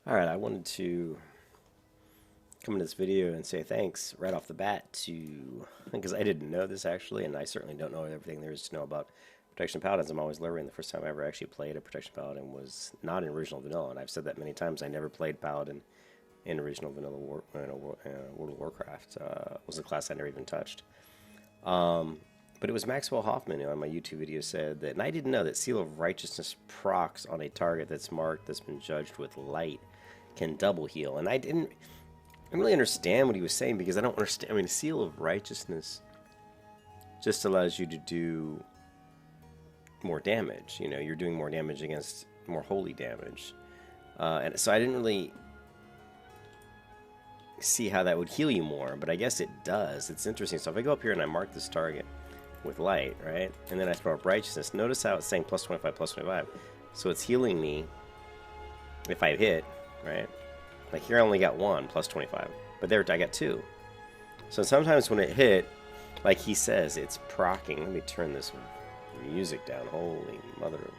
Alright, I wanted to come into this video and say thanks right off the bat to, because I didn't know this actually, and I certainly don't know everything there is to know about Protection Paladins. I'm always learning. The first time I ever actually played a Protection Paladin was not in original vanilla, and I've said that many times. I never played Paladin in original vanilla World of Warcraft. Was a class I never even touched. But it was Maxwell Hoffman who on my YouTube video said that, and I didn't know that Seal of Righteousness procs on a target that's marked that's been judged with light can double heal. And I didn't really understand what he was saying because I don't understand. I mean, Seal of Righteousness just allows you to do more damage. You know, you're doing more damage against more holy damage. And so I didn't really see how that would heal you more, but I guess it does. It's interesting. So if I go up here and I mark this target with light, right? And then I throw up righteousness. Notice how it's saying plus 25, plus 25. So it's healing me if I hit, right? Like here I only got one, plus 25. But there I got two. So sometimes when it hit, like he says, it's proccing. Let me turn this music down. Holy mother of...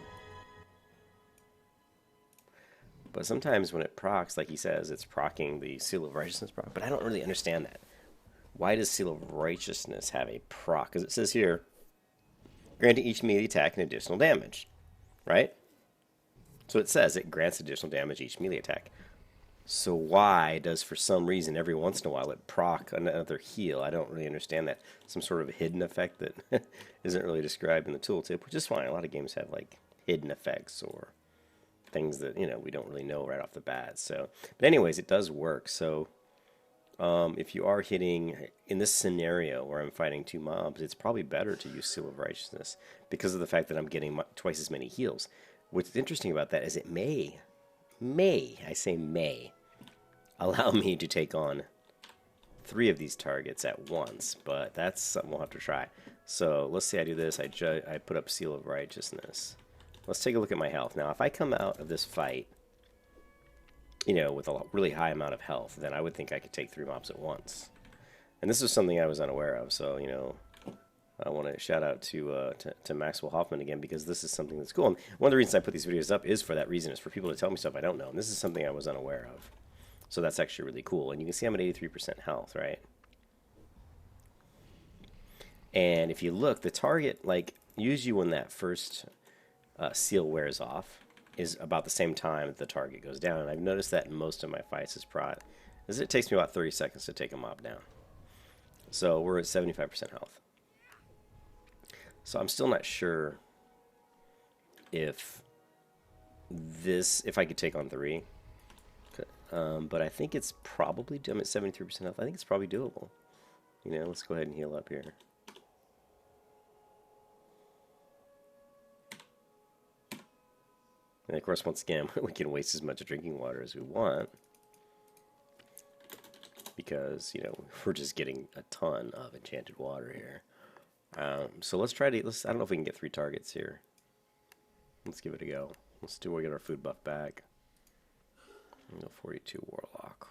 But sometimes when it procs, like he says, it's proccing the Seal of Righteousness proc. But I don't really understand that. Why does Seal of Righteousness have a proc? Because it says here, granting each melee attack an additional damage, right? So it says it grants additional damage each melee attack. So why does, for some reason, every once in a while it proc another heal? I don't really understand that. Some sort of hidden effect that isn't really described in the tooltip, which is fine. A lot of games have like hidden effects or things that, you know, we don't really know right off the bat. So, but anyways, it does work. So if you are hitting, in this scenario where I'm fighting two mobs, it's probably better to use Seal of Righteousness because of the fact that I'm getting twice as many heals. What's interesting about that is it may, I say may, allow me to take on 3 of these targets at once, but that's something we'll have to try. So let's say I do this, I put up Seal of Righteousness. Let's take a look at my health. Now, if I come out of this fight, you know, with a really high amount of health, then I would think I could take 3 mobs at once. And this was something I was unaware of, so, you know, I want to shout out to Maxwell Hoffman again, because this is something that's cool. And one of the reasons I put these videos up is for that reason, is for people to tell me stuff I don't know. And this is something I was unaware of. So that's actually really cool. And you can see I'm at 83% health, right? And if you look, the target, like, usually when that first seal wears off, is about the same time that the target goes down. And I've noticed that in most of my fights as it takes me about 30 seconds to take a mob down. So we're at 75% health. So I'm still not sure if I could take on 3. But I think it's probably, I'm at 73% health. I think it's probably doable. You know, let's go ahead and heal up here. And of course, once again, we can waste as much drinking water as we want, because, you know, we're just getting a ton of enchanted water here. So let's try to, I don't know if we can get 3 targets here. Let's give it a go. Let's do, we'll get our food buff back. 42 Warlock.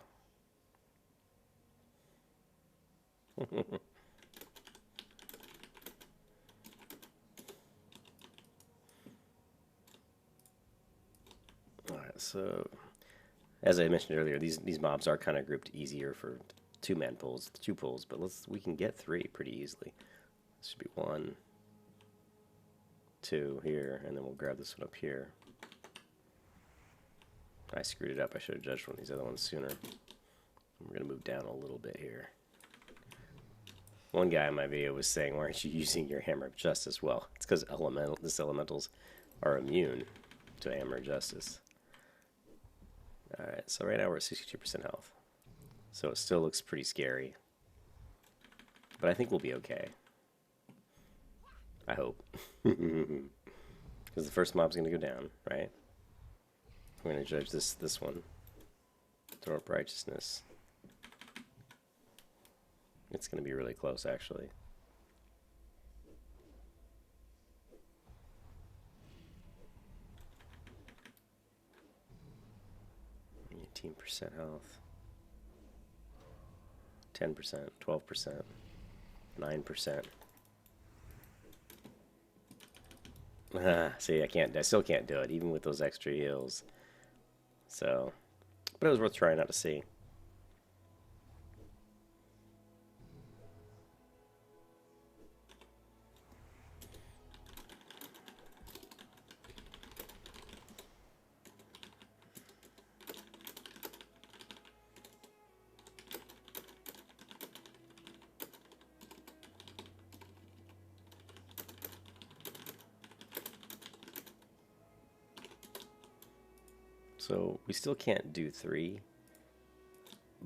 Alright, so as I mentioned earlier, these mobs are kind of grouped easier for 2-man pulls, 2 pulls, but we can get 3 pretty easily. This should be 1, 2 here, and then we'll grab this one up here. I screwed it up. I should have judged one of these other ones sooner. We're going to move down a little bit here. One guy in my video was saying, why aren't you using your Hammer of Justice? Well, it's because these elementals are immune to Hammer of Justice. Alright, so right now we're at 62% health. So it still looks pretty scary. But I think we'll be okay. I hope. Because the first mob's going to go down, right? We're going to judge this one. Throw up Righteousness. It's going to be really close, actually. %, health. 10%, 12%, 9%. See, I still can't do it, even with those extra heals. So, But it was worth trying out to see. So we still can't do 3,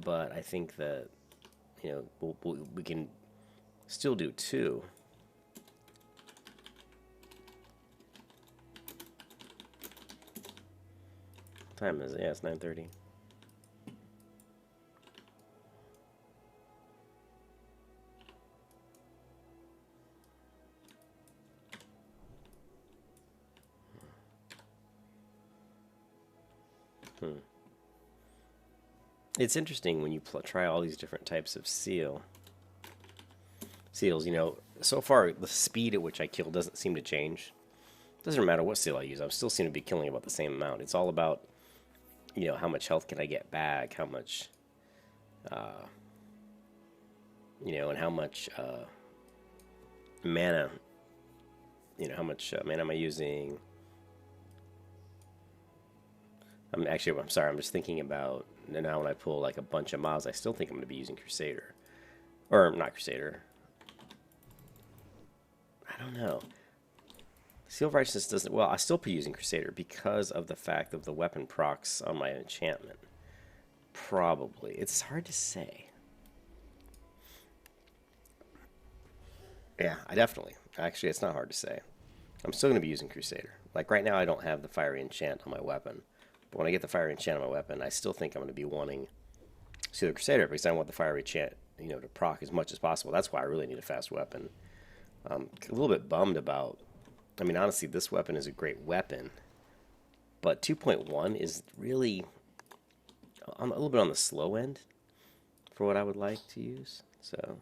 but I think that, you know, we can still do 2. What time is it? Yeah, it's 9:30. It's interesting when you try all these different types of seals. You know, so far the speed at which I kill doesn't seem to change. Doesn't matter what seal I use, I still seem to be killing about the same amount. It's all about, you know, how much health can I get back, how much, you know, and how much mana. You know, how much mana am I using? I'm sorry, I'm just thinking about now when I pull like a bunch of mobs, I still think I'm going to be using Crusader. Or, not Crusader. I don't know. Seal of Righteousness doesn't... Well, I still be using Crusader because of the fact of the weapon procs on my enchantment. Probably. It's hard to say. Yeah, I definitely. Actually, it's not hard to say. I'm still going to be using Crusader. Like, right now I don't have the Fiery Enchant on my weapon. But when I get the Fiery Enchant on my weapon, I still think I'm going to be wanting Seal of Crusader because I want the Fiery Enchant, you know, to proc as much as possible. That's why I really need a fast weapon. I'm a little bit bummed about... I mean, honestly, this weapon is a great weapon. But 2.1 is really a little bit on the slow end for what I would like to use. So,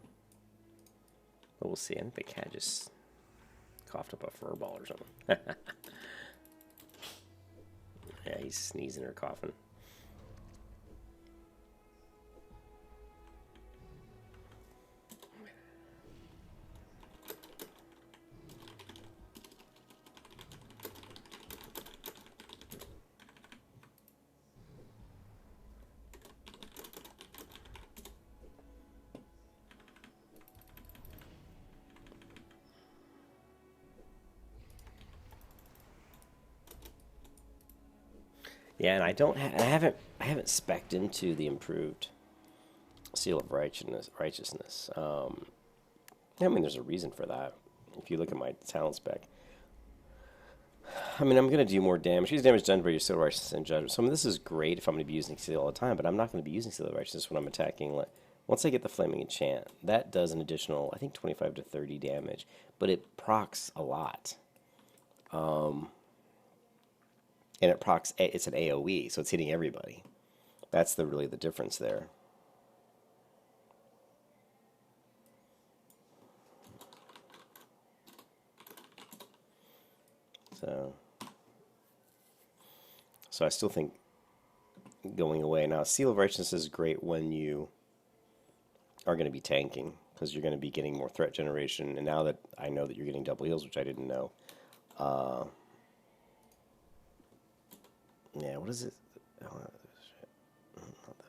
but we'll see. I think the cat just coughed up a fur ball or something. Yeah, he's sneezing or coughing. Yeah, and I haven't spec'd into the improved Seal of Righteousness. I mean, there's a reason for that. If you look at my talent spec, I mean, I'm going to do more damage. Use damage done by your Seal of Righteousness and Judgment. So I mean, this is great if I'm going to be using Seal all the time, but I'm not going to be using Seal of Righteousness when I'm attacking. Once I get the Flaming Enchant, that does an additional, I think, 25 to 30 damage, but it procs a lot. And it procs, it's an AoE, so it's hitting everybody. That's really the difference there. So I still think going away. Now, Seal of Righteousness is great when you are going to be tanking, because you're going to be getting more threat generation. And now that I know that you're getting double heals, which I didn't know, yeah, what is it? Oh, shit. Not that.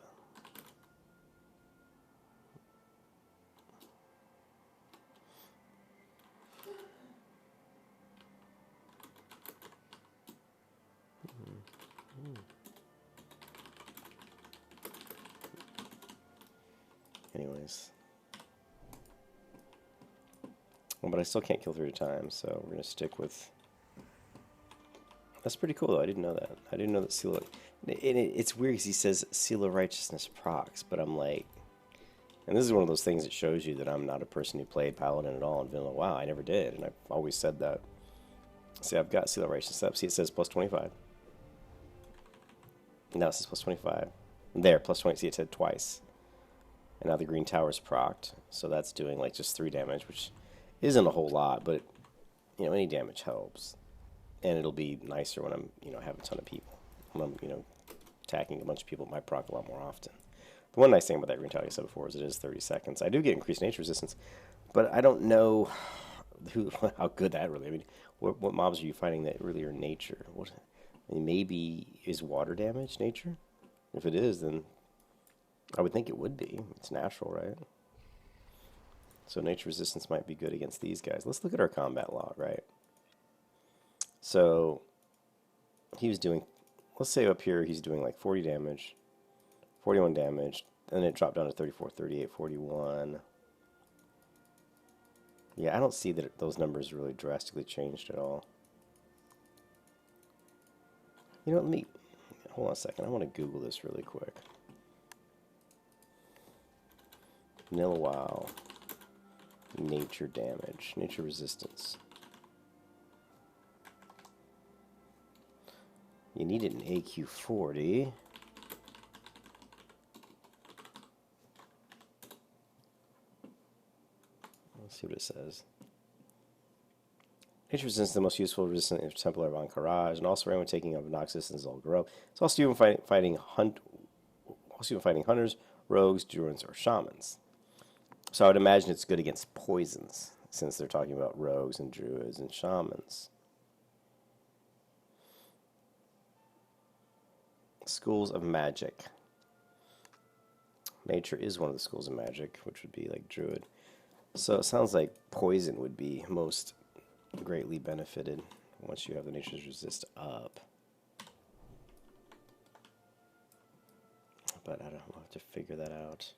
Anyways. Well, but I still can't kill 3 at a time, so we're going to stick with... That's pretty cool, though. I didn't know that. I didn't know that Seal of... It's weird because he says Seal of Righteousness procs, but I'm like... And this is one of those things that shows you that I'm not a person who played Paladin at all and been like, wow, I never did, and I've always said that. See, I've got Seal of Righteousness up. See, it says plus 25. Now it says plus 25. There, plus 20. See, it said twice. And now the green tower's procced, so that's doing like just 3 damage, which isn't a whole lot, but you know, any damage helps. And it'll be nicer when I'm, you know, have a ton of people. When I'm, you know, attacking a bunch of people, it might proc a lot more often. The one nice thing about that green tile, like I said before, is it is 30 seconds. I do get increased nature resistance, but I don't know how good that really. I mean, what mobs are you fighting that really are nature? What? I mean, maybe is water damage nature? If it is, then I would think it would be. It's natural, right? So nature resistance might be good against these guys. Let's look at our combat log, right? So he was doing, let's say up here he's doing like 40 damage, 41 damage, and it dropped down to 34, 38, 41. Yeah, I don't see that those numbers really drastically changed at all. You know what, let me, hold on a second. I want to Google this really quick. Vanilla WoW. Nature damage. Nature resistance. You need it in AQ40. Let's see what it says. Nature resistance is the most useful resistant in Templar of Ankaraj, and also when taking up Noxus and Zul'Garo. It's also even fighting hunters, rogues, druids, or shamans. So I would imagine it's good against poisons, since they're talking about rogues and druids and shamans. Schools of magic. Nature is one of the schools of magic, which would be like druid. So it sounds like poison would be most greatly benefited once you have the nature's resist up. But I don't know, I'll have to figure that out.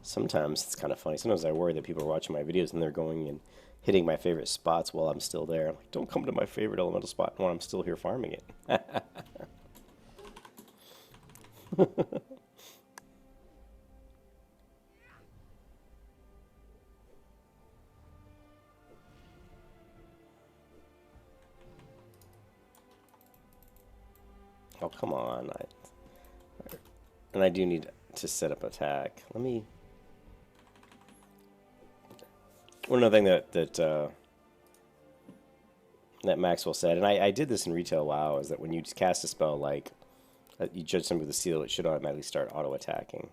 Sometimes it's kind of funny. Sometimes I worry that people are watching my videos and they're going and hitting my favorite spots while I'm still there. I'm like, don't come to my favorite elemental spot while I'm still here farming it. Oh, come on. And I do need to set up attack. Let me... One other thing that Maxwell said, and I did this in retail WoW, is that when you cast a spell like you judge somebody with a seal, it should automatically start auto-attacking.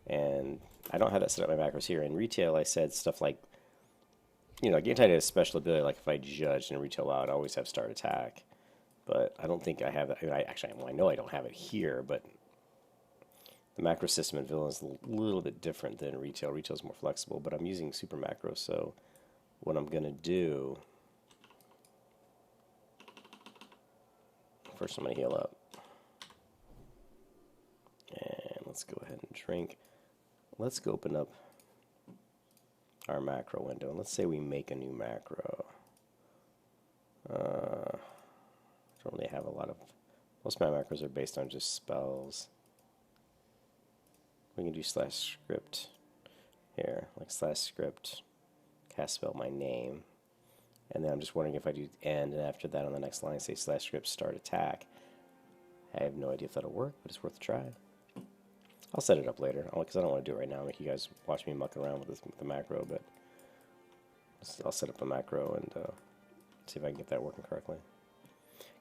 And I don't have that set up in my macros here. In retail, I said stuff like, you know, Game has a special ability, like if I judged in retail WoW, I'd always have start attack. But I don't think I have that. I mean, I know I don't have it here, but the macro system in Villain is a little bit different than retail. Retail is more flexible, but I'm using super macro, so what I'm going to do, first I'm going to heal up. And let's go ahead and drink. Let's go open up our macro window, and let's say we make a new macro. I don't really have a lot of, most of my macros are based on just spells. We can do /script here, like /script, cast spell my name, and then I'm just wondering if I do end, and after that on the next line say /script start attack. I have no idea if that'll work, but it's worth a try. I'll set it up later, because I don't want to do it right now, make you guys watch me muck around with the macro, but I'll set up a macro and see if I can get that working correctly.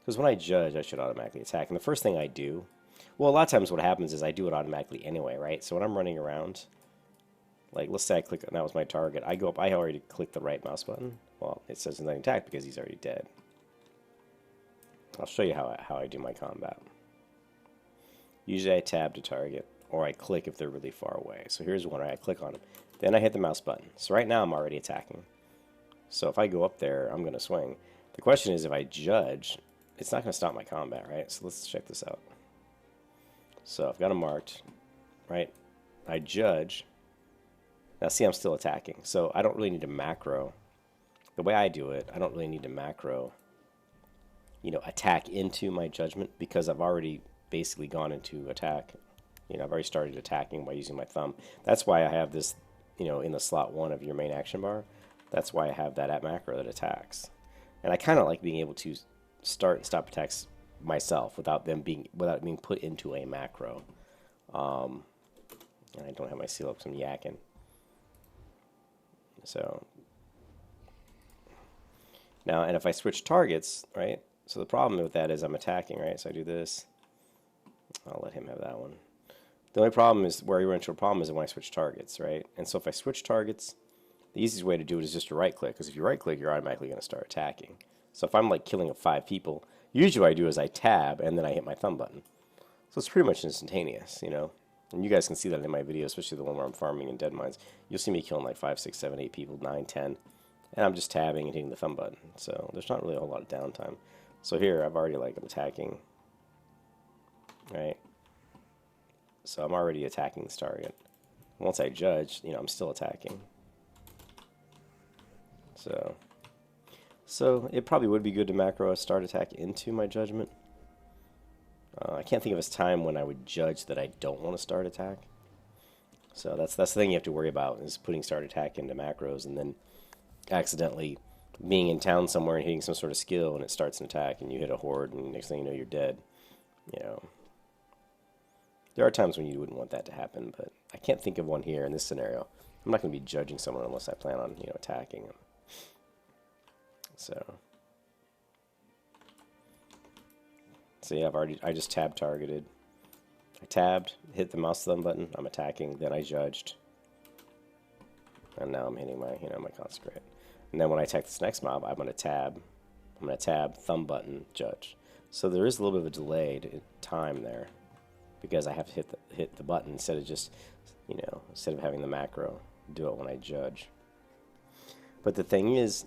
Because when I judge, I should automatically attack, and the first thing I do, well, a lot of times what happens is I do it automatically anyway, right? So when I'm running around, like let's say I click, and that was my target, I go up, I already clicked the right mouse button. Well, it says letting attack because he's already dead. I'll show you how I do my combat. Usually I tab to target, or I click if they're really far away. So here's one, right? I click on them. Then I hit the mouse button. So right now I'm already attacking. So if I go up there, I'm going to swing. The question is if I judge, it's not going to stop my combat, right? So let's check this out. So I've got them marked, right? I judge. Now see, I'm still attacking. So I don't really need to macro. The way I do it, I don't really need to macro, you know, attack into my judgment because I've already basically gone into attack. You know, I've already started attacking by using my thumb. That's why I have this, you know, in the slot 1 of your main action bar. That's why I have that at macro that attacks. And I kind of like being able to start and stop attacks myself without being put into a macro. And I don't have my seal up because I'm yakking. So now, and if I switch targets, right? So the problem with that is I'm attacking, right? So I do this. I'll let him have that one. The only problem is where you run into a problem is when I switch targets, right? And so if I switch targets, the easiest way to do it is just to right click, because if you right click, you're automatically going to start attacking. So if I'm like killing 5 people, usually what I do is I tab and then I hit my thumb button. So it's pretty much instantaneous, you know. And you guys can see that in my video, especially the one where I'm farming in dead mines. You'll see me killing like 5, 6, 7, 8 people, 9, 10. And I'm just tabbing and hitting the thumb button. So there's not really a whole lot of downtime. So here, I've already I'm attacking, right? So I'm already attacking this target. Once I judge, you know, I'm still attacking. So it probably would be good to macro a start attack into my judgment. I can't think of a time when I would judge that I don't want to start attack. So that's the thing you have to worry about, is putting start attack into macros and then accidentally being in town somewhere and hitting some sort of skill and it starts an attack and you hit a horde and next thing you know you're dead. You know, there are times when you wouldn't want that to happen, but I can't think of one here in this scenario. I'm not going to be judging someone unless I plan on, you know, attacking them. So yeah, I just tab targeted. I tabbed, hit the mouse thumb button, I'm attacking, then I judged. And now I'm hitting my, you know, my consecrate. And then when I attack this next mob, I'm going to tab, thumb button, judge. So there is a little bit of a delayed time there because I have to hit the button instead of just, you know, instead of having the macro do it when I judge. But the thing is,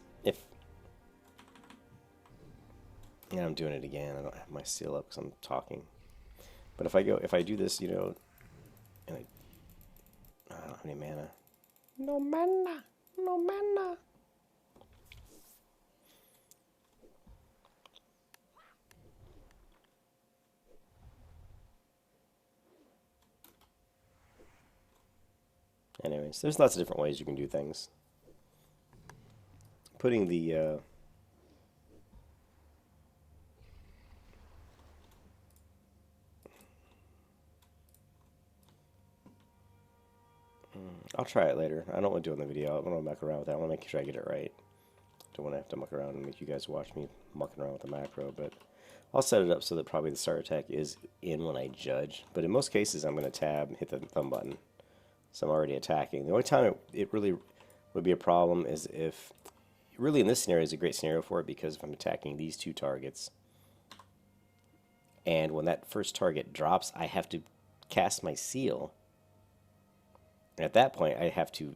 yeah, I'm doing it again. I don't have my seal up because I'm talking. But if I do this, you know, and I don't have any mana. No mana. No mana. Anyways, there's lots of different ways you can do things. Putting the I'll try it later. I don't want to do it in the video. I want to muck around with that. I want to make sure I get it right. Don't want to have to muck around and make you guys watch me mucking around with the macro, but I'll set it up so that probably the start attack is in when I judge. But in most cases, I'm going to tab and hit the thumb button. So I'm already attacking. The only time it really would be a problem is if, really in this scenario is a great scenario for it, because if I'm attacking these 2 targets, and when that first target drops, I have to cast my seal. And at that point, I have to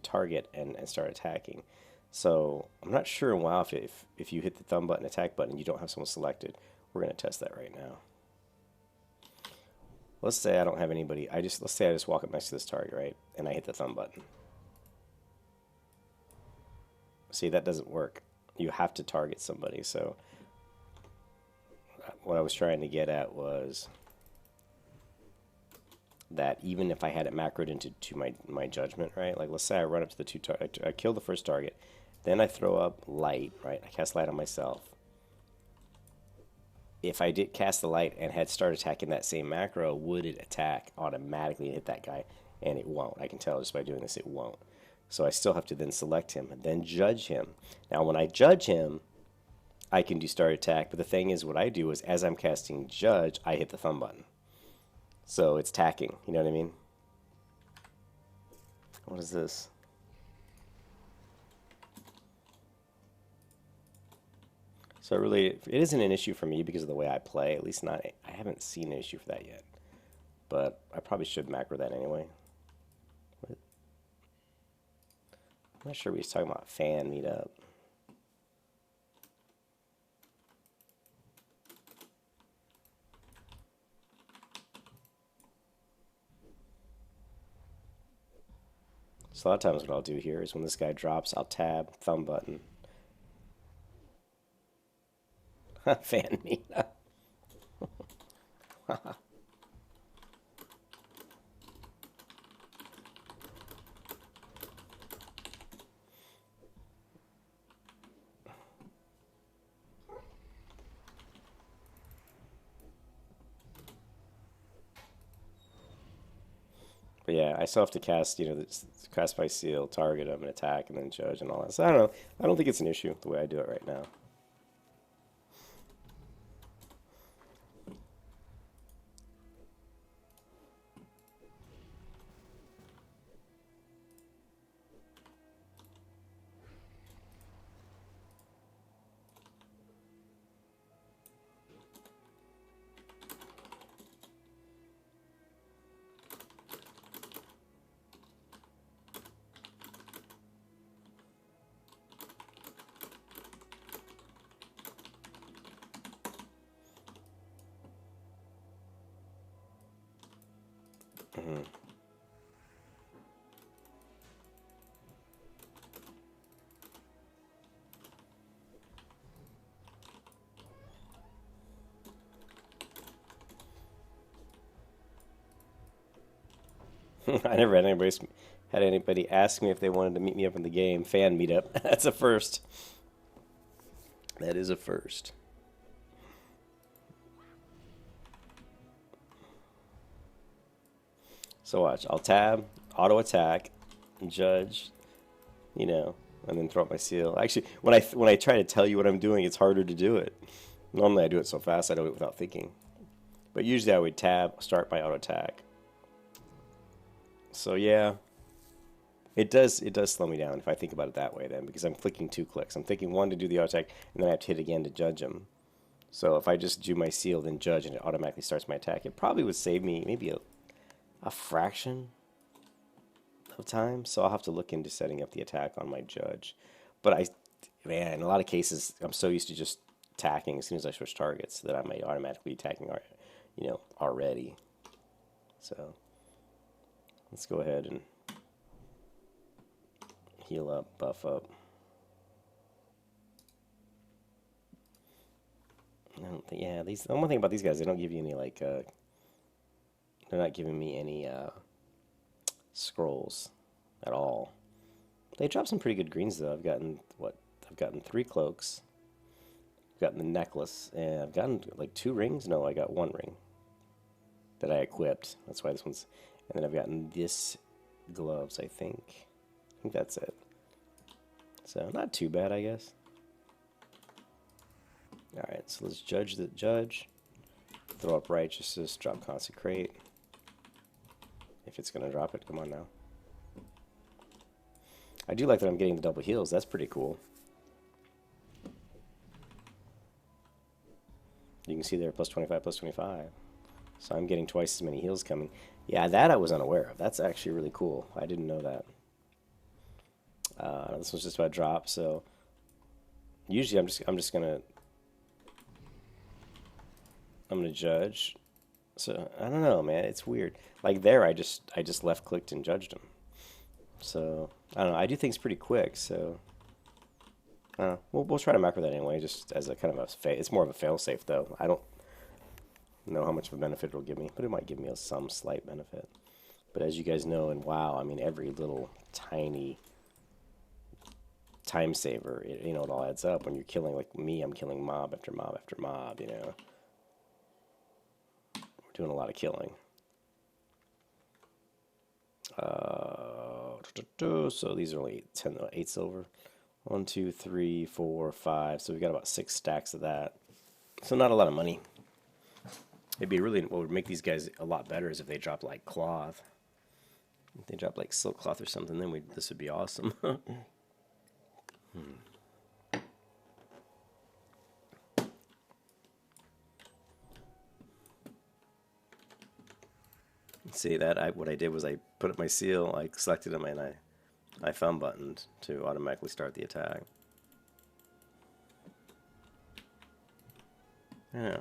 target and start attacking. So I'm not sure in WoW if you hit the thumb button, attack button, you don't have someone selected. We're going to test that right now. Let's say I don't have anybody. Let's say I just walk up next to this target, right? And I hit the thumb button. See, that doesn't work. You have to target somebody. So what I was trying to get at was that even if I had it macroed into my judgment, right? Like let's say I run up to the 2 targets, I kill the first target, then I throw up light, right? I cast light on myself. If I did cast the light and had started attacking that same macro, would it attack automatically and hit that guy? And it won't. I can tell just by doing this, it won't. So I still have to then select him and then judge him. Now when I judge him, I can do start attack, but the thing is what I do is as I'm casting judge, I hit the thumb button. So it's tacking, you know what I mean? What is this? So really, it isn't an issue for me because of the way I play. At least not, I haven't seen an issue for that yet. But I probably should macro that anyway. What? I'm not sure we was talking about fan meetup. So a lot of times what I'll do here is when this guy drops, I'll tab, thumb button. Fan meetup. But yeah, I still have to cast, cast my seal, target them, and attack, and then judge and all that. So I don't know. I don't think it's an issue the way I do it right now. Mhm. I never had anybody ask me if they wanted to meet me up in the game. Fan meetup. That's a first. That is a first. So watch. I'll tab, auto attack, judge, you know, and then throw up my seal. Actually, when I try to tell you what I'm doing, it's harder to do it. Normally I do it so fast I do it without thinking. But usually I would tab, start my auto attack. So yeah, it does slow me down if I think about it that way then, because I'm clicking 2 clicks. I'm thinking one to do the auto attack, and then I have to hit again to judge him. So if I just do my seal, then judge, and it automatically starts my attack, it probably would save me maybe a fraction of time. So I'll have to look into setting up the attack on my judge. But man, in a lot of cases, I'm so used to just attacking as soon as I switch targets that I might automatically be attacking, already. So let's go ahead and heal up, buff up. I don't think, yeah, the one thing about these guys, they don't give you any, they're not giving me any, scrolls at all. They drop some pretty good greens, though. I've gotten 3 cloaks, I've gotten the necklace, and I've gotten, 2 rings? No, I got 1 ring that I equipped. That's why this one's, and then I've gotten this gloves, I think. I think that's it. So, not too bad, I guess. Alright, so let's judge the judge. Throw up righteousness, drop consecrate. If it's going to drop it, come on now. I do like that I'm getting the double heals. That's pretty cool. You can see there, plus 25, plus 25. So I'm getting twice as many heals coming. Yeah, that I was unaware of. That's actually really cool. I didn't know that. This one's just about drop, so usually I'm just gonna judge. So I don't know, man. It's weird. Like there, I just left clicked and judged him. So I don't know. I do things pretty quick, so we'll try to macro that anyway, just as a kind of it's more of a fail safe though. I don't know how much of a benefit it'll give me, but it might give me some slight benefit. But as you guys know in WoW, I mean every little tiny time saver, it all adds up. When you're killing, like me, I'm killing mob after mob after mob. We're doing a lot of killing. So these are only 8 silver. 1, 2, 3, 4, 5. So we've got about 6 stacks of that. So not a lot of money. It'd be really, what would make these guys a lot better is if they drop like cloth. If they drop like silk cloth or something, then this would be awesome. See that what I did was I put up my seal, I selected them, and I thumb buttoned to automatically start the attack. Yeah.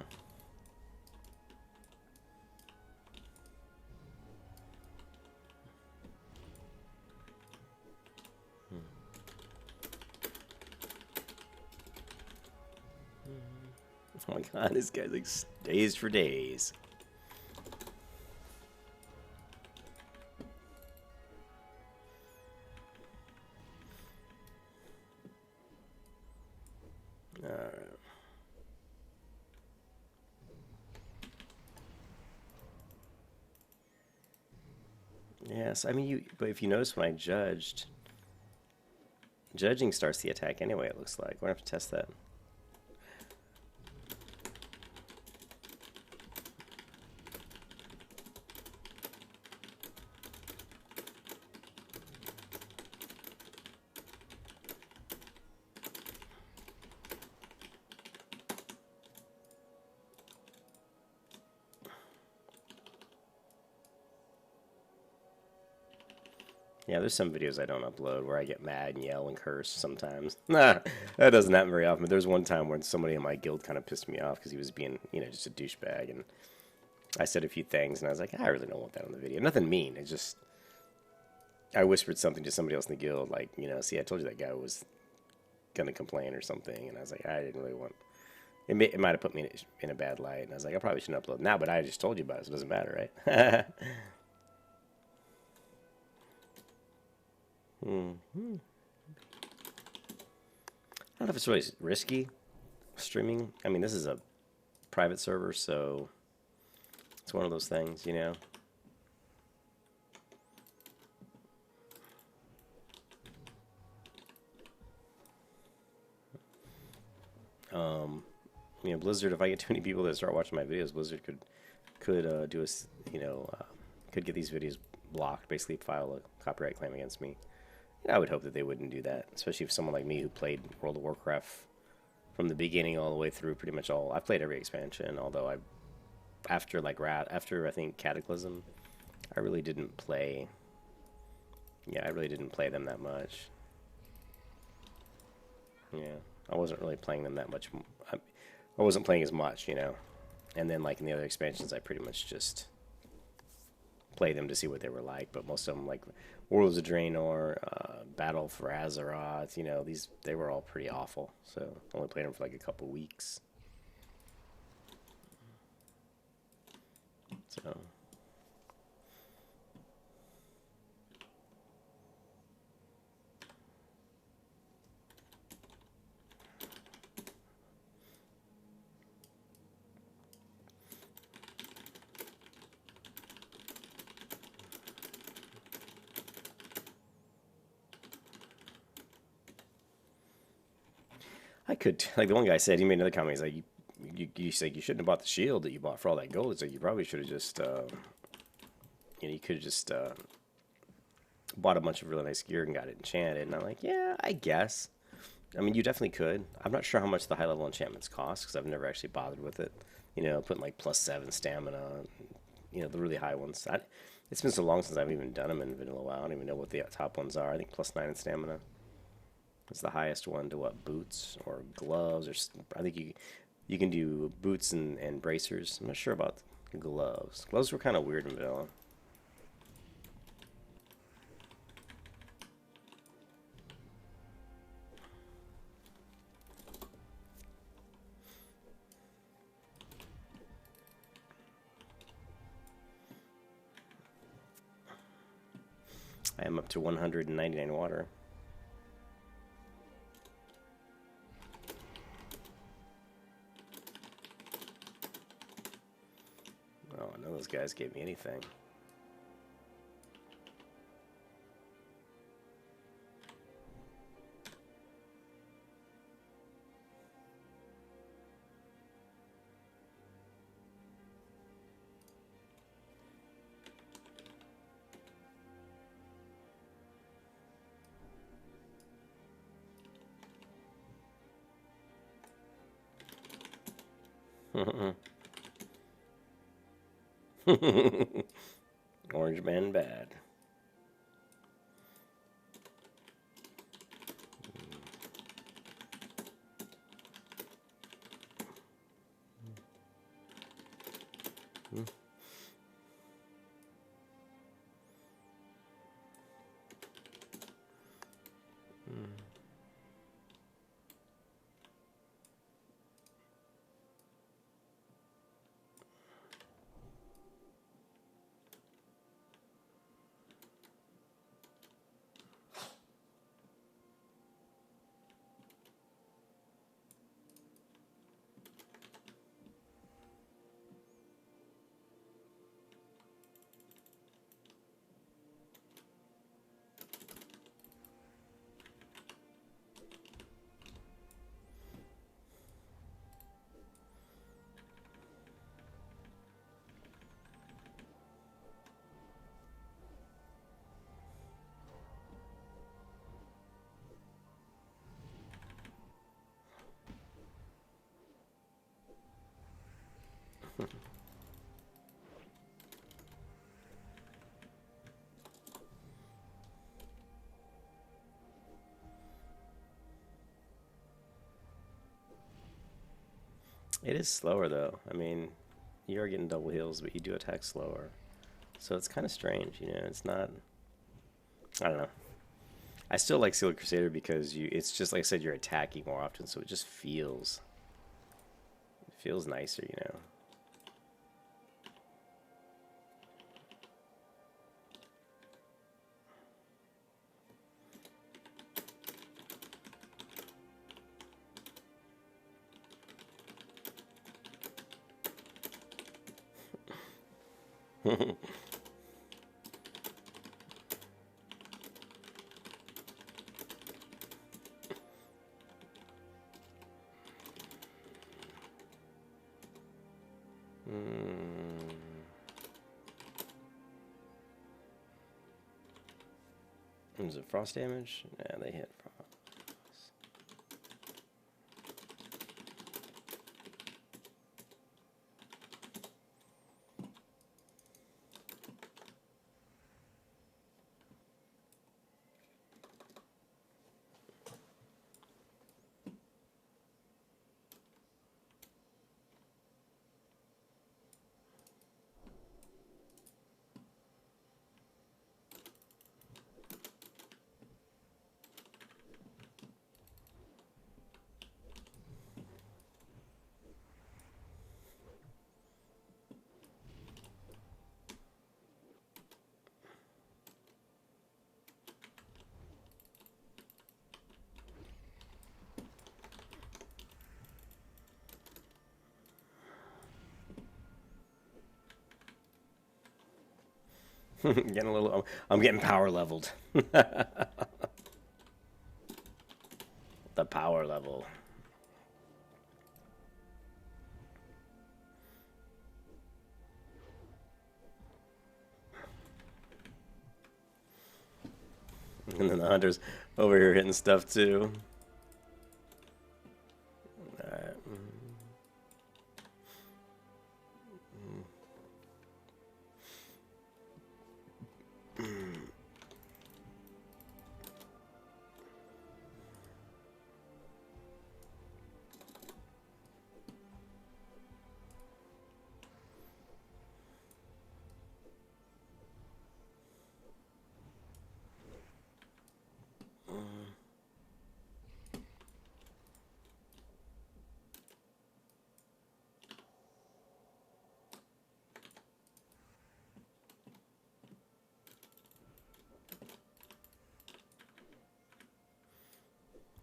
Oh my god, this guy's like dazed for days. Alright. Yes, I mean but if you notice when I judged, judging starts the attack anyway. It looks like we're gonna have to test that. Yeah, there's some videos I don't upload where I get mad and yell and curse sometimes. Nah, that doesn't happen very often. But there's one time when somebody in my guild kind of pissed me off because he was being, just a douchebag. And I said a few things, and I was like, I really don't want that on the video. Nothing mean. It's just, I whispered something to somebody else in the guild, like, see, I told you that guy was going to complain or something. And I was like, I didn't really want, it might have put me in a bad light. And I was like, I probably shouldn't upload now, but I just told you about it, so it doesn't matter, right? Hmm. I don't know if it's really risky streaming. I mean, this is a private server, so it's one of those things, Blizzard. If I get too many people that start watching my videos, Blizzard could do could get these videos blocked. Basically, file a copyright claim against me. I would hope that they wouldn't do that, especially if someone like me who played World of Warcraft from the beginning all the way through pretty much all. I've played every expansion, although after I think Cataclysm, I really didn't play. Yeah, I really didn't play them that much. Yeah, I wasn't really playing them that much. I wasn't playing as much, And then like in the other expansions, I pretty much just played them to see what they were like. But most of them, like Worlds of Draenor, Battle for Azeroth, they were all pretty awful. So I only played them for like a couple weeks. So. I could, like the one guy said, he made another comment. He's like, you said you shouldn't have bought the shield that you bought for all that gold. It's like you probably should have just, you could have just bought a bunch of really nice gear and got it enchanted. And I'm like, yeah, I guess. I mean, you definitely could. I'm not sure how much the high level enchantments cost because I've never actually bothered with it. Putting like +7 stamina, the really high ones. It's been so long since I've even done them in Vanilla WoW. I don't even know what the top ones are. I think +9 in stamina. It's the highest one to what, boots or gloves, or I think you can do boots and bracers. I'm not sure about gloves. Gloves were kind of weird in vanilla. I am up to 199 water. Oh, none of those guys gave me anything. Orange man bad. It is slower though. I mean, you are getting double heals, but you do attack slower. So it's kind of strange, you know. It's not. I don't know. I still like Seal Crusader because it's just like I said, you're attacking more often, so it just feels nicer, you know. Is it frost damage? Yeah, they hit frost. Getting a little. I'm getting power leveled. The power level. And then the hunter's over here hitting stuff too. Alright.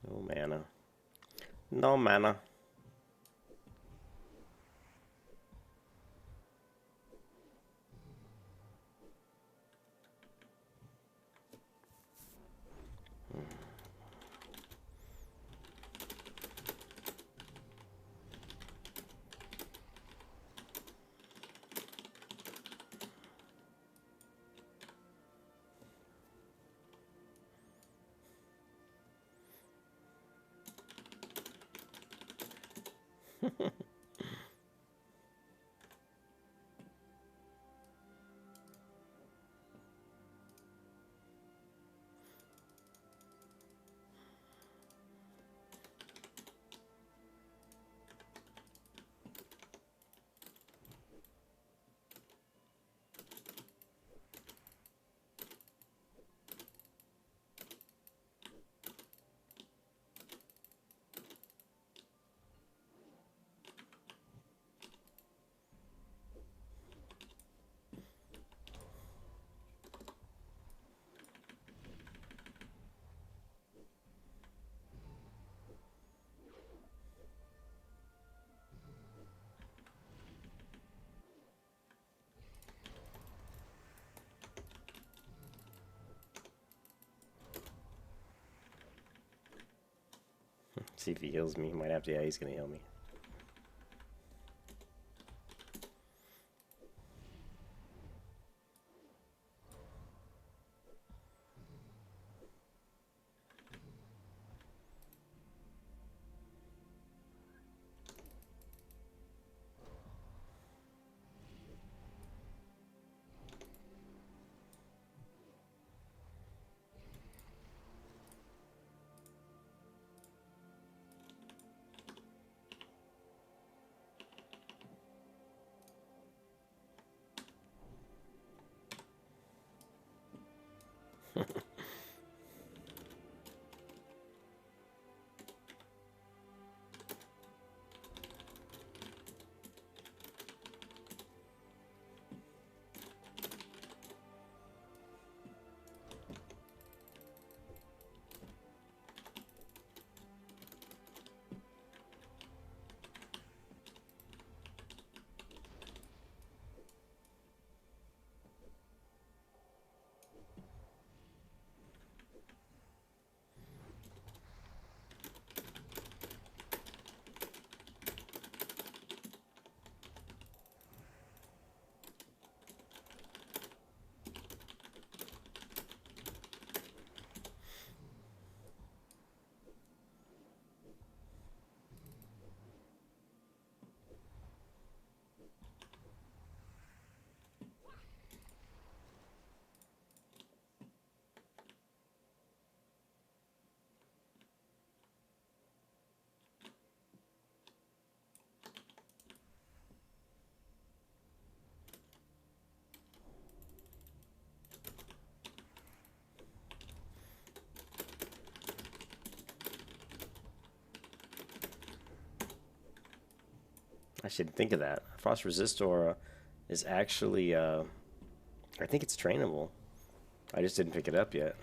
No mana. No mana. See if he heals me. He might have to. Yeah, he's gonna heal me. I should think of that. Frost Resist Aura is actually, I think it's trainable. I just didn't pick it up yet.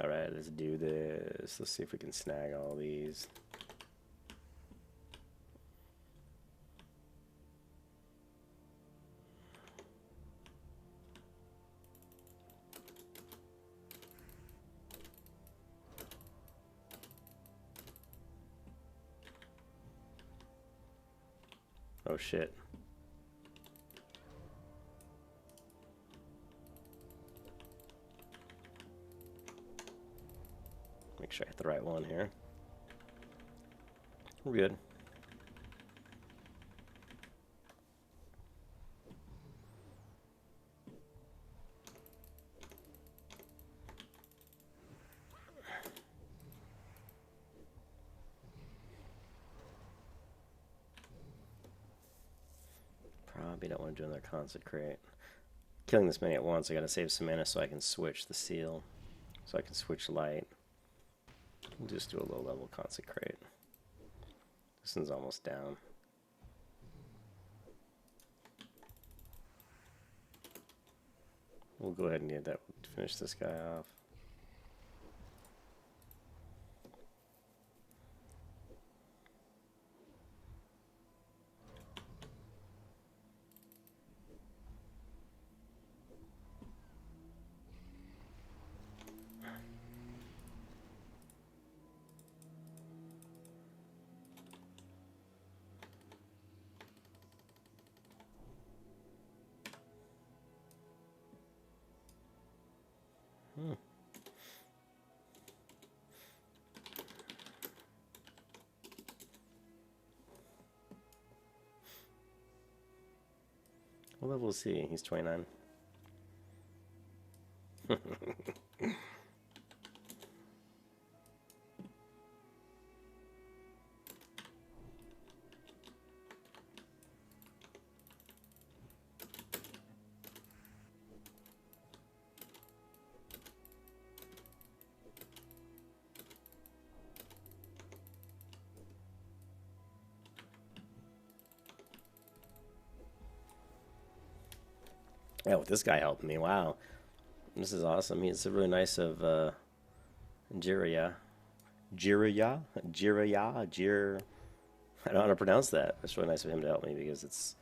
Alright, let's do this. Let's see if we can snag all these. Oh shit. Make sure I hit the right one here. We're good. Probably don't want to do another consecrate. Killing this many at once, I gotta save some mana so I can switch the seal. So I can switch light. We'll just do a low level consecrate. This one's almost down. We'll go ahead and get that to finish this guy off. What level is he? He's 29. Oh, this guy helped me. Wow. This is awesome. He's really nice of Jiraya. Jiraya? Jiraya? I don't know how to pronounce that. It's really nice of him to help me because it's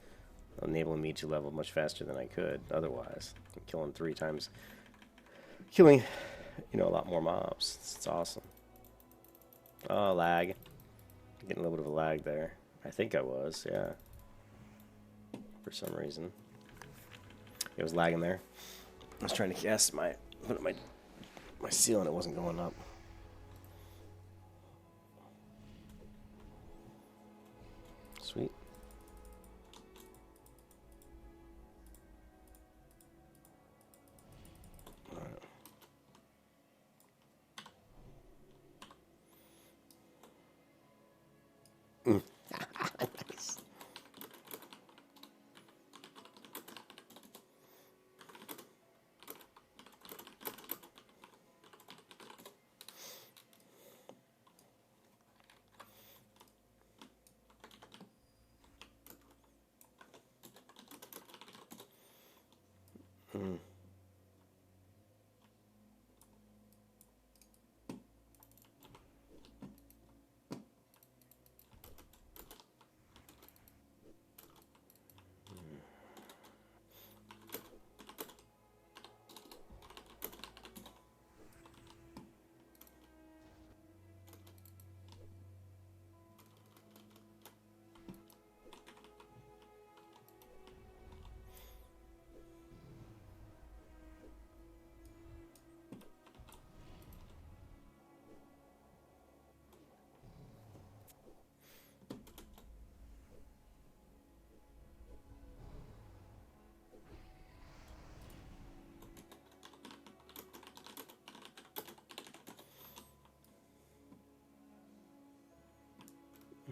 enabling me to level much faster than I could otherwise. I'm killing 3 times, killing, you know, a lot more mobs. It's awesome. Oh, lag. Getting a little bit of a lag there. I think I was, yeah. For some reason. It was lagging there. I was trying to cast my seal and it wasn't going up. Sweet. Nice.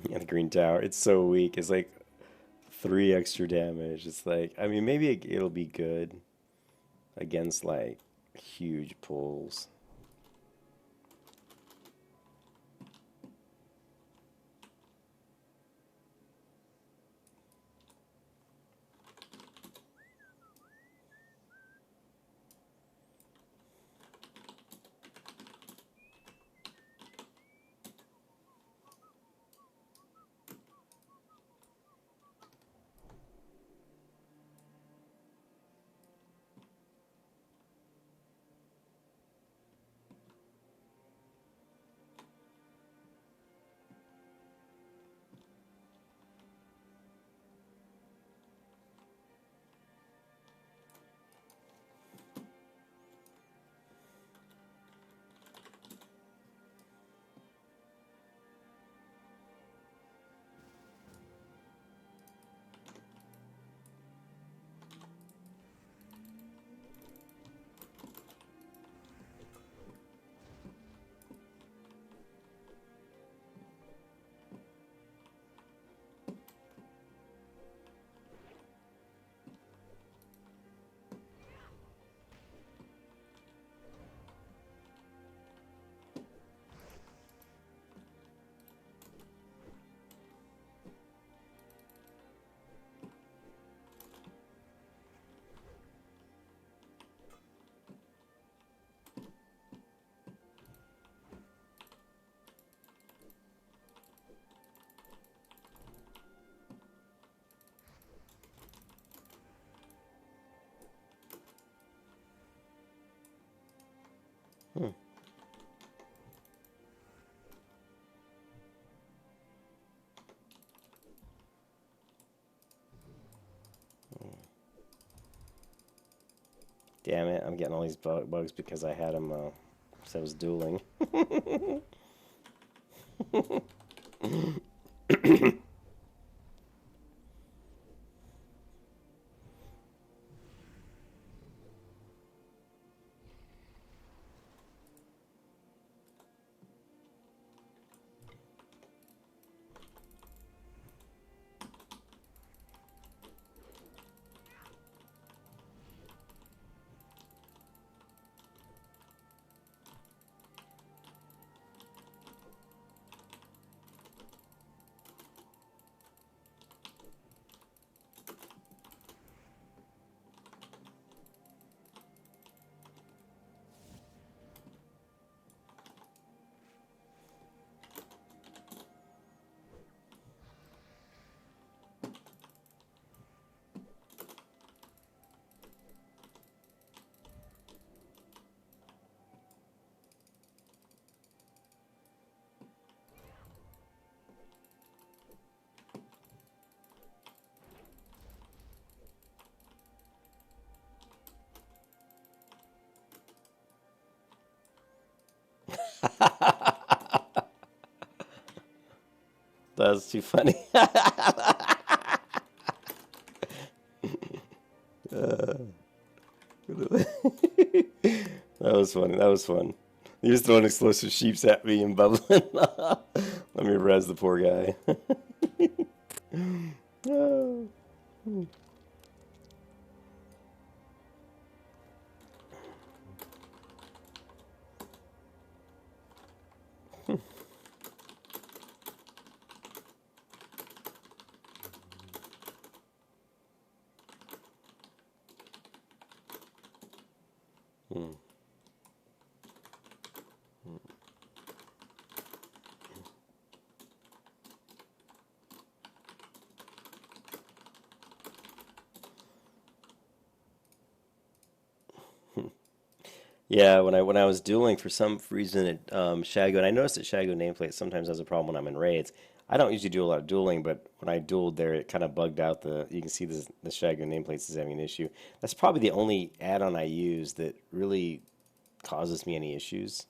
Yeah, the green tower. It's so weak. It's like 3 extra damage. It's like, I mean, maybe it'll be good against like huge pulls. Hmm. Damn it, I'm getting all these bugs because I had them, because I was dueling. That's too funny. That was funny. That was fun. He was throwing explosive sheeps at me and bubbling. Let me res the poor guy. Yeah, when I was dueling for some reason at Shago, and I noticed that Shago nameplate sometimes has a problem when I'm in raids. I don't usually do a lot of dueling, but when I dueled there, it kind of bugged out the. You can see the Shago nameplates is having an issue. That's probably the only add-on I use that really causes me any issues.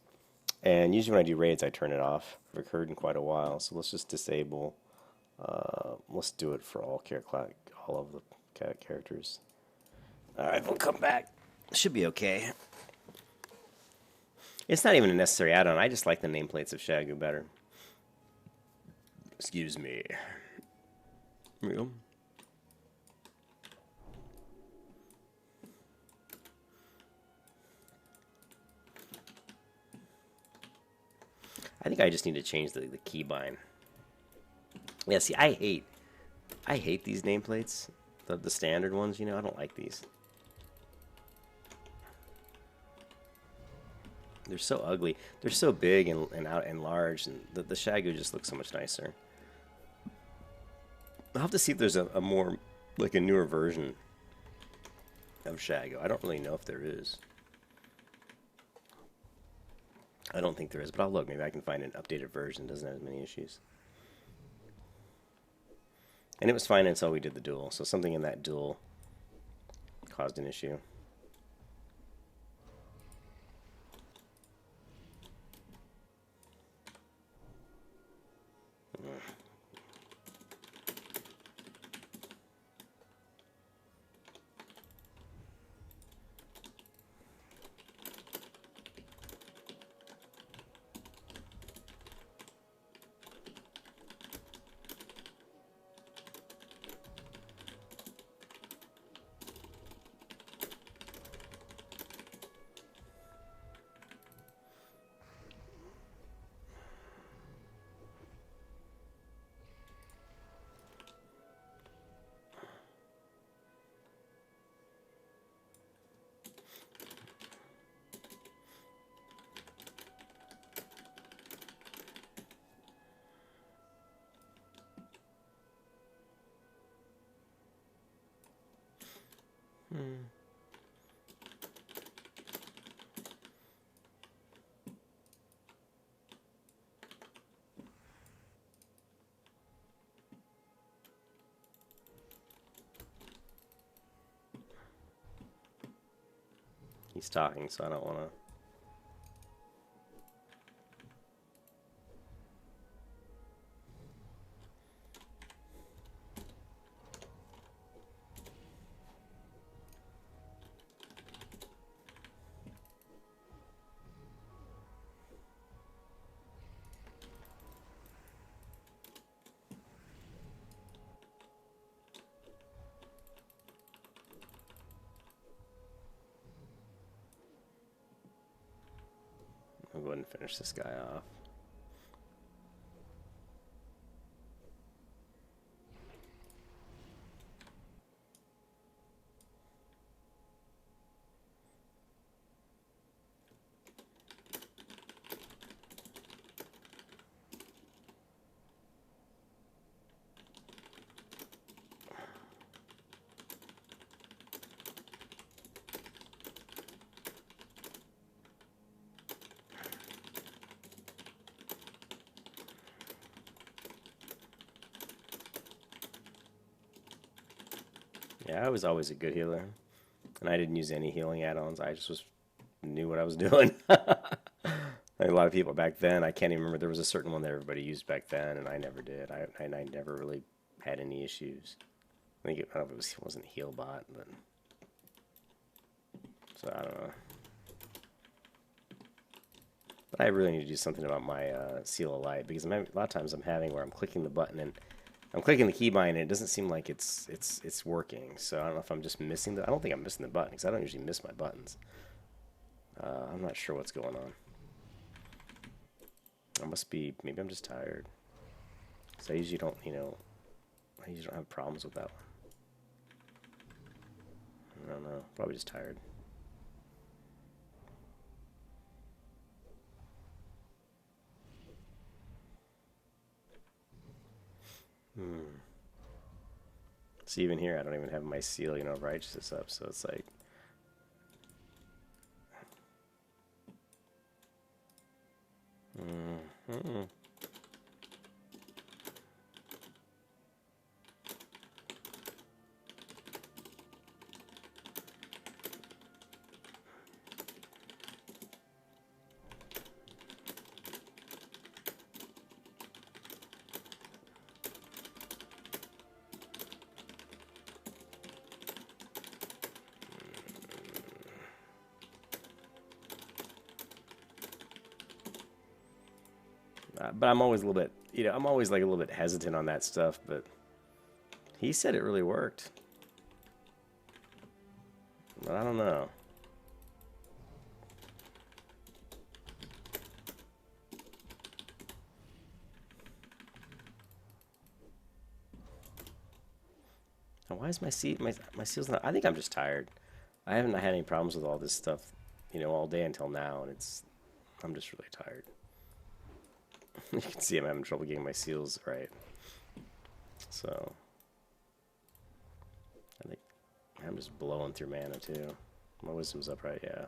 And usually when I do raids, I turn it off. It's occurred in quite a while, so let's just disable. Let's do it for all of the characters. All right, we'll come back. Should be okay. It's not even a necessary add-on. I just like the nameplates of Shagu better. Excuse me. Here we go. I think I just need to change the keybind. Yeah, see, I hate these nameplates. The standard ones, you know, I don't like these. They're so ugly. They're so big and out and large, and the Shagu just looks so much nicer. I'll have to see if there's a more, like a newer version of Shagu. I don't really know if there is. I don't think there is, but I'll look. Maybe I can find an updated version that doesn't have as many issues. And it was fine until we did the duel, so something in that duel caused an issue. He's talking, so I don't want to. I'll go ahead and finish this guy off. Yeah, I was always a good healer, and I didn't use any healing add-ons. I just knew what I was doing. I lot of people back then. I can't even remember. There was a certain one that everybody used back then, and I never did. I never really had any issues. I don't know if it wasn't Healbot, but so I don't know. But I really need to do something about my Seal of Light because a lot of times I'm having where I'm clicking the button and I'm clicking the keybind and it doesn't seem like it's working. So I don't know if I'm just missing the. I don't think I'm missing the button because I don't usually miss my buttons. I'm not sure what's going on. I must be. Maybe I'm just tired. So I usually don't. I usually don't have problems with that one. I don't know. Probably just tired. See, even here, I don't even have my seal, of righteousness up, so it's like... But I'm always a little bit, I'm always like a little bit hesitant on that stuff, but he said it really worked. But I don't know. Now, why is my seal's not, I think I'm just tired. I haven't had any problems with all this stuff, all day until now, and I'm just really tired. You can see I'm having trouble getting my seals right. So, I think I'm just blowing through mana too. My wisdom's up, right? Yeah.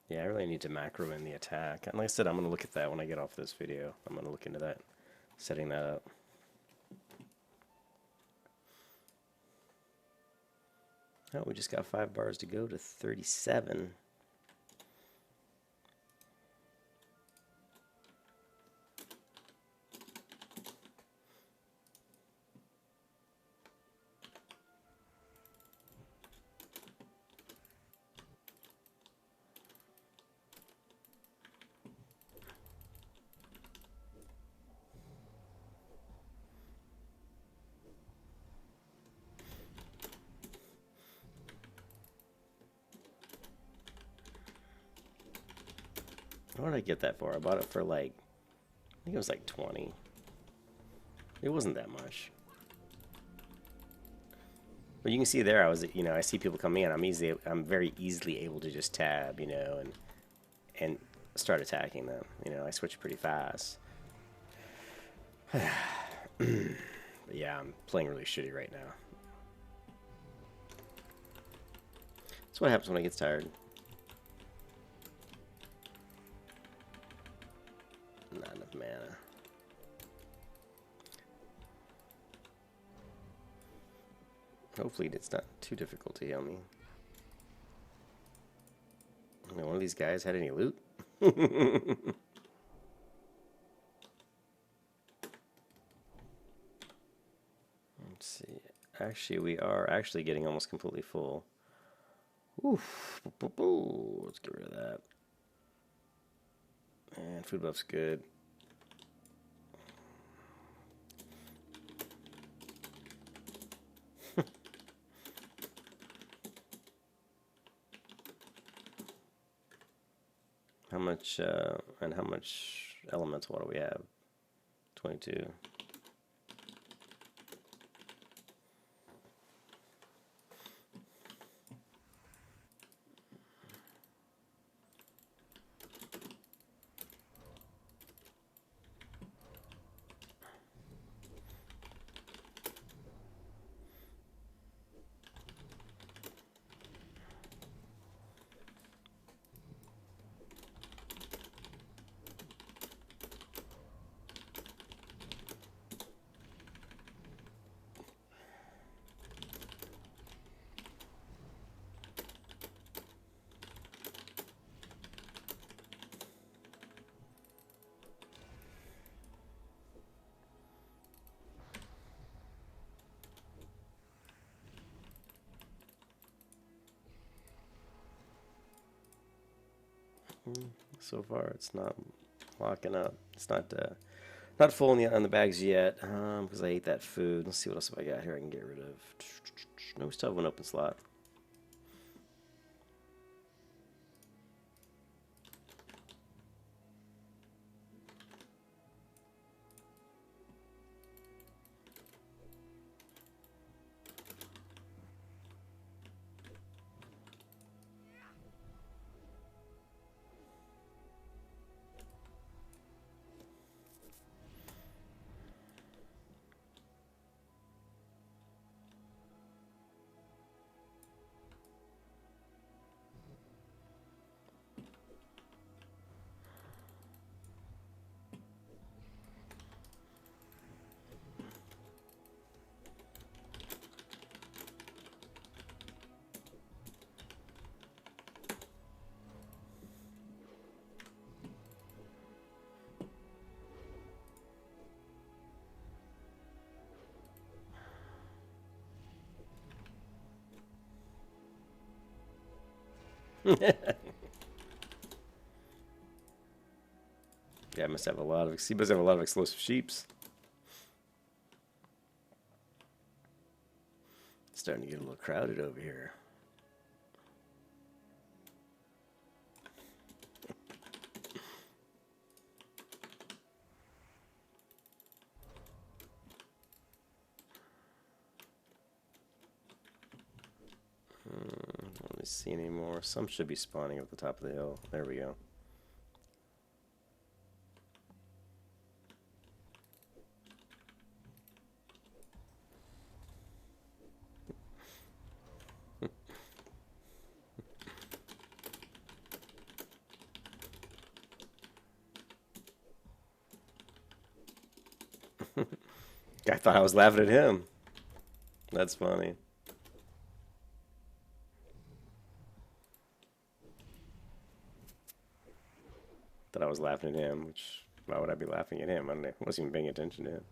Yeah, I really need to macro in the attack. And like I said, I'm going to look at that when I get off this video. I'm going to look into that, setting that up. Oh, we just got 5 bars to go to 37. What did I get that for? I bought it for like, I think it was like 20. It wasn't that much. But you can see there, I see people come in. I'm very easily able to just tab, and start attacking them. I switch pretty fast. But yeah, I'm playing really shitty right now. That's what happens when I get tired. Not enough mana. Hopefully it's not too difficult to heal me. I mean, one of these guys had any loot? Let's see. Actually, we are actually getting almost completely full. Oof. Let's get rid of that. And food buff's good. How much, and how much elemental water we have? 22. So far, it's not locking up. It's not full on the bags yet, because I ate that food. Let's see what else have I got here I can get rid of. No, we still have one open slot. Yeah, I must have a lot of. He must have a lot of explosive sheeps. It's starting to get a little crowded over here. Don't really see any more. Some should be spawning at the top of the hill. There we go. I thought I was laughing at him. That's funny. Thought I was laughing at him, which, why would I be laughing at him? I wasn't even paying attention to him.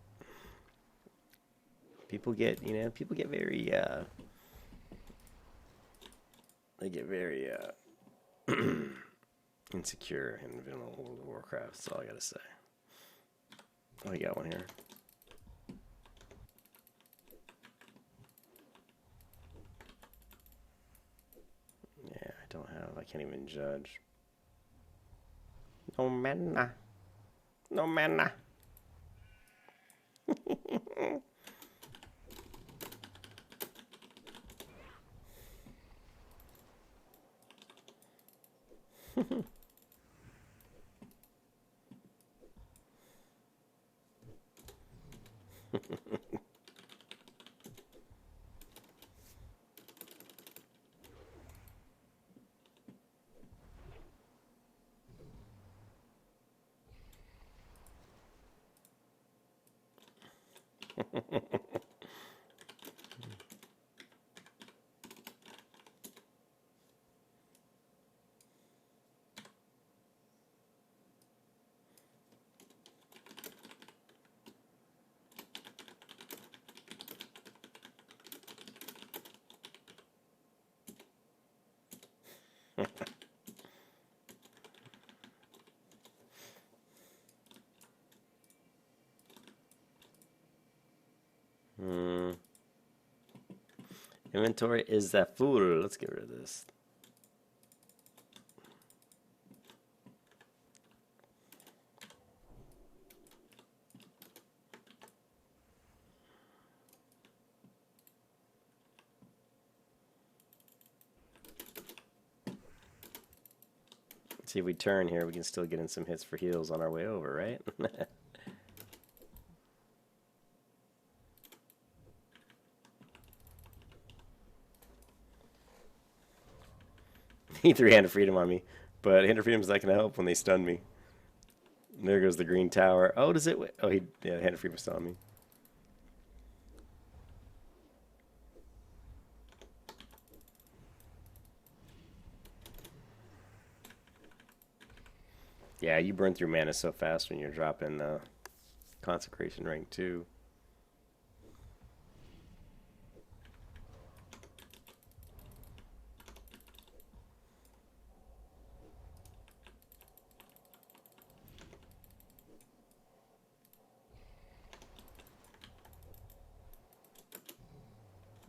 People get, people get very, they get very, insecure in vanilla World of Warcraft. That's all I gotta say. Oh, you got one here. Yeah, I can't even judge. No mana. No mana. Hmm. Inventory is that fool. Let's get rid of this. See if we turn here, we can still get in some hits for heals on our way over, right? He threw Hand of Freedom on me, but Hand of Freedom's not going to help when they stun me. And there goes the green tower. Oh, does it? Oh, yeah, Hand of Freedom's still on me. Yeah, you burn through mana so fast when you're dropping Consecration rank 2.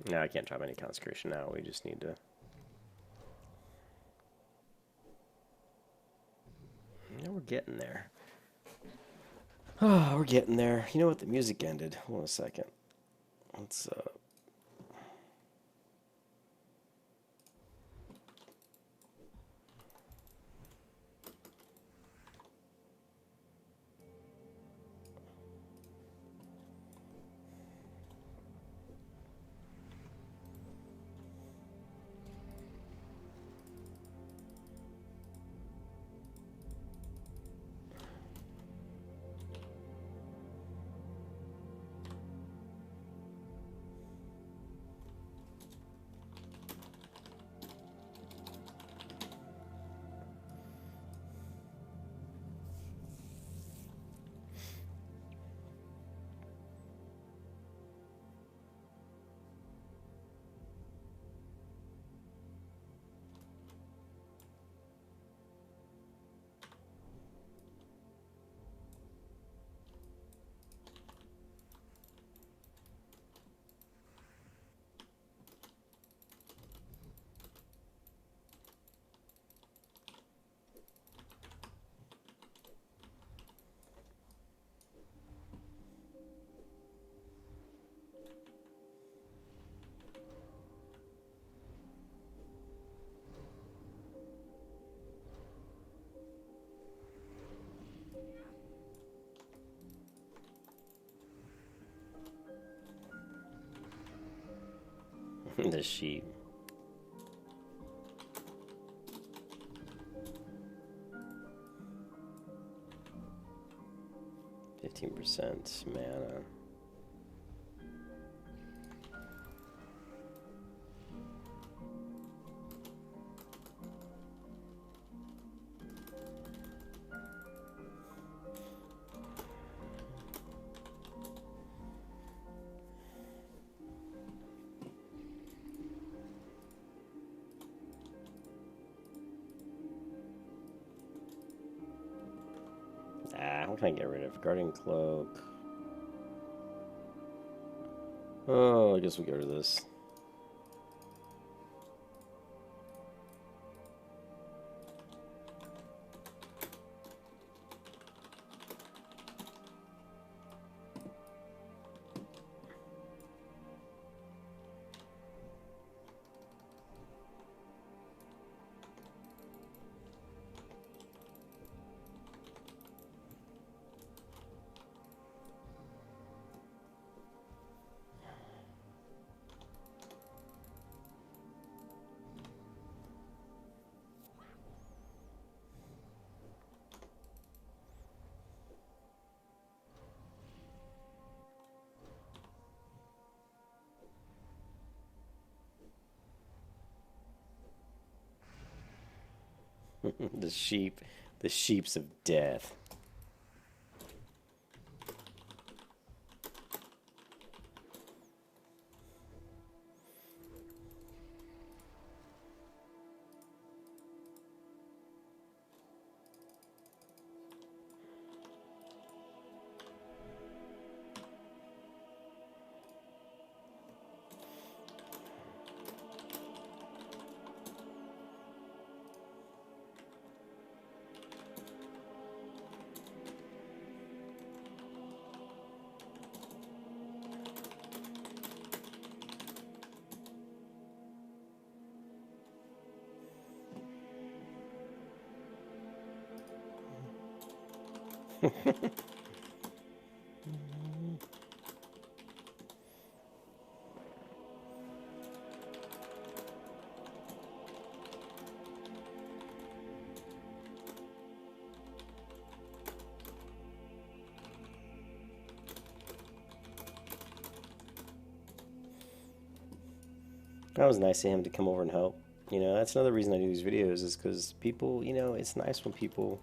No, I can't drop any Consecration now. We just need to... Yeah, we're getting there. Oh, we're getting there. You know what? The music ended. Hold on a second. Let's, the sheep. 15% mana. What can I get rid of? Guardian Cloak. Oh, I guess we'll get rid of this. The sheep. The sheeps of death. That was nice of him to come over and help. You know, that's another reason I do these videos is because people, you know, it's nice when people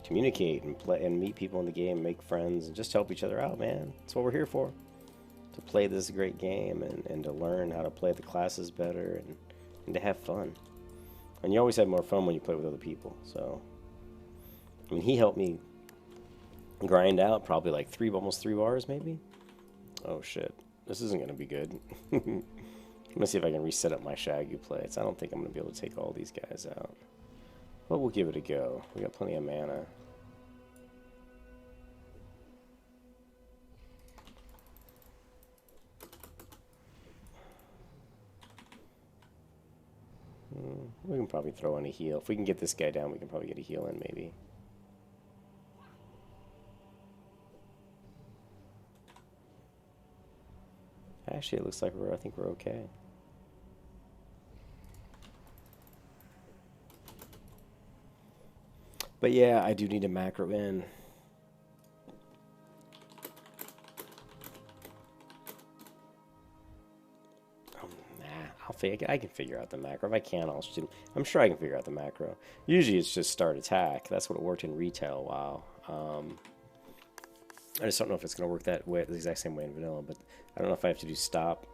communicate and play and meet people in the game, make friends, and just help each other out, man. That's what we're here for. To play this great game and to learn how to play the classes better and to have fun. And you always have more fun when you play with other people. So, I mean, he helped me grind out probably like almost 3 bars, maybe. Oh shit, this isn't gonna be good. I'm gonna see if I can reset up my Shagu plates. I don't think I'm gonna be able to take all these guys out, but we'll give it a go. We got plenty of mana. We can probably throw in a heal. If we can get this guy down, we can probably get a heal in, maybe. Actually, it looks like I think we're okay. But yeah, I do need a macro in. I can figure out the macro. If I can't, I'll shoot. I'm sure I can figure out the macro. Usually it's just start attack. That's what it worked in retail a while. I just don't know if it's going to work that way, the exact same way in vanilla, but I don't know if I have to do stop.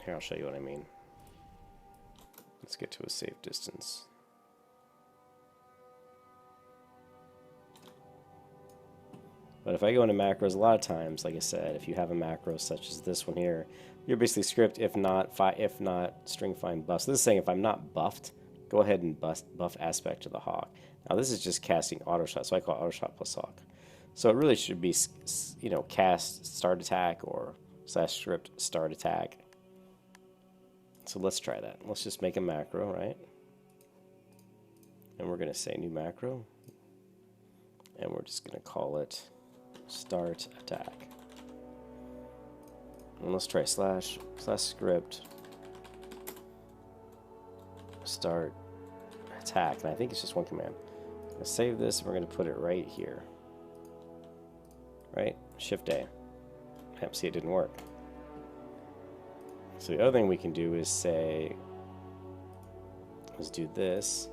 Here, I'll show you what I mean. Let's get to a safe distance. But if I go into macros, a lot of times, like I said, if you have a macro such as this one here, you're basically script if not string find buffs. This is saying if I'm not buffed, go ahead and buff aspect to the hawk. Now this is just casting auto shot, so I call it auto shot plus hawk. So it really should be, you know, cast start attack or / script start attack. So let's try that. Let's just make a macro, right? And we're going to say new macro. And we're just going to call it start attack. And let's try / script start attack. And I think it's just one command. I'm going to save this and we're going to put it right here. Right? Shift A. Yep, see, it didn't work. So the other thing we can do is say, let's do this.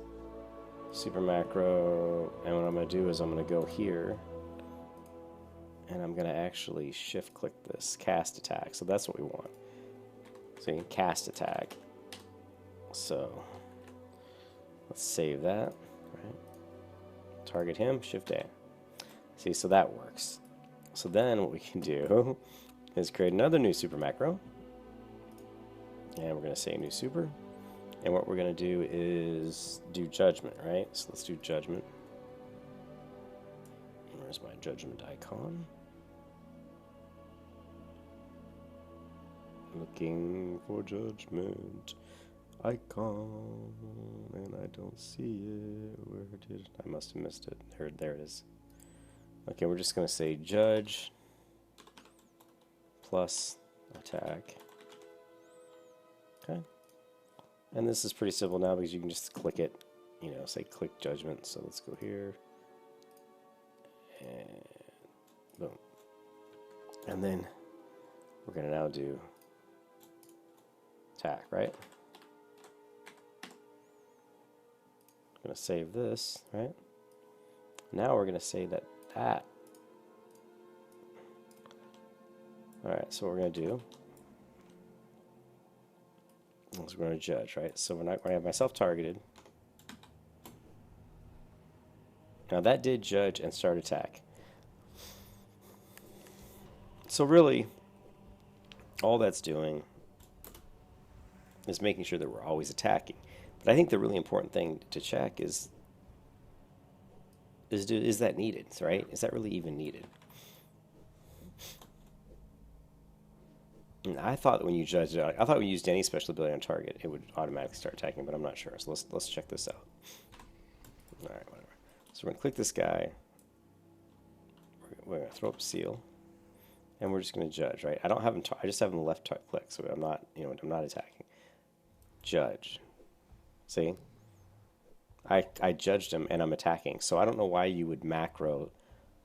Super macro. And what I'm going to do is I'm going to go here. And I'm going to actually shift click this cast attack. So that's what we want. So you can cast attack. So let's save that. Right? Target him, shift A. See, so that works. So then what we can do is create another new super macro. And we're going to say new super. And what we're going to do is do judgment, right? So let's do judgment. Where's my judgment icon? Looking for judgment icon. And I don't see it. Where did it? I must have missed it. There it is. Okay, we're just going to say judge plus attack. Okay. And this is pretty simple now because you can just click it, you know, say click judgment. So let's go here. And boom. And then we're going to now do attack, right? I'm going to save this, right? Now we're going to say that. Alright, so what we're going to do is we're going to judge, right? So we're not going to have myself targeted. Now that did judge and start attack. So really, all that's doing is making sure that we're always attacking. But I think the really important thing to check is that needed, right? Is that really even needed? And I thought when you judged it, I thought when you used any special ability on target, it would automatically start attacking, but I'm not sure. So let's check this out. All right, whatever. So So we're going to click this guy. We're going to throw up seal. And we're just going to judge, right? I don't have him. I just have him left click, so I'm not, I'm not attacking. Judge. See? I judged him, and I'm attacking. So I don't know why you would macro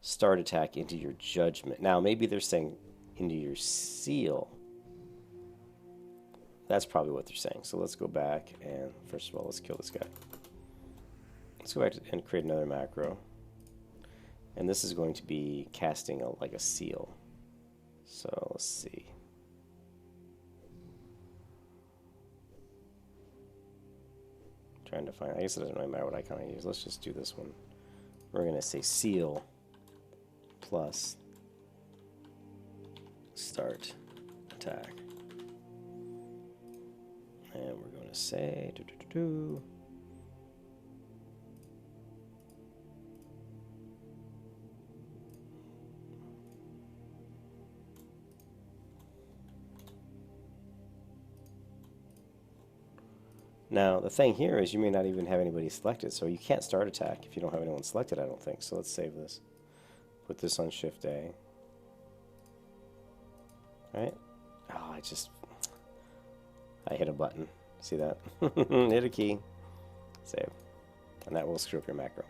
start attack into your judgment. Now maybe they're saying into your seal. That's probably what they're saying. So let's go back and first of all, let's kill this guy. Let's go back and create another macro. And this is going to be casting like a seal. So let's see. Trying to find, I guess it doesn't really matter what icon I use. Let's just do this one. We're going to say seal plus start attack. And we're going to say Now, the thing here is you may not even have anybody selected, so you can't start attack if you don't have anyone selected, I don't think. So let's save this. Put this on Shift A. Right? Oh, I hit a button. See that? Hit a key. Save. And that will screw up your macro.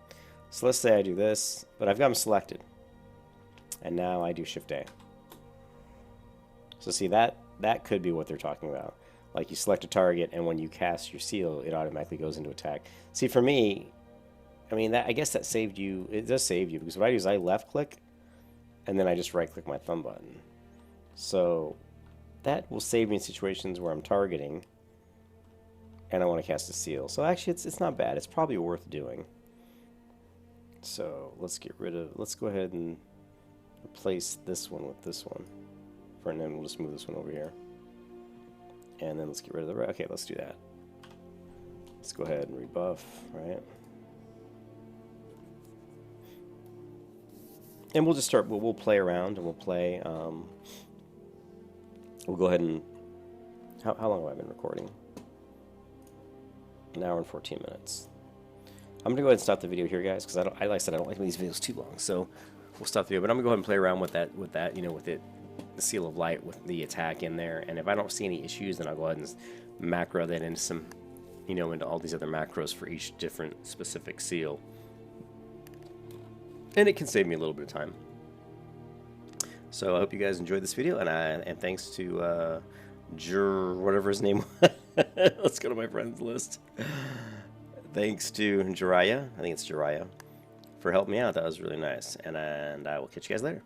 So let's say I do this, but I've got them selected. And now I do Shift A. So see, that could be what they're talking about. Like you select a target, and when you cast your seal, it automatically goes into attack. See, for me, I mean, I guess that saved you. It does save you, because what I do is I left click, and then I just right click my thumb button. So that will save me in situations where I'm targeting, and I want to cast a seal. So actually, it's not bad. It's probably worth doing. So let's go ahead and replace this one with this one. And then we'll just move this one over here. And then let's get rid of the red. Okay, let's do that. Let's go ahead and rebuff, right? And we'll just start, we'll play around and we'll play, we'll go ahead and, how long have I been recording? An hour and 14 minutes. I'm going to go ahead and stop the video here, guys, because like I said, I don't like these videos too long, so we'll stop the video. But I'm going to go ahead and play around with that, with it. The seal of light with the attack in there, and if I don't see any issues, then I'll go ahead and macro that into some, into all these other macros for each different specific seal, and it can save me a little bit of time. So I hope you guys enjoyed this video, and thanks to whatever his name was. Let's go to my friends list. Thanks to Jiraiya, I think it's Jiraiya, for helping me out. That was really nice, and I will catch you guys later.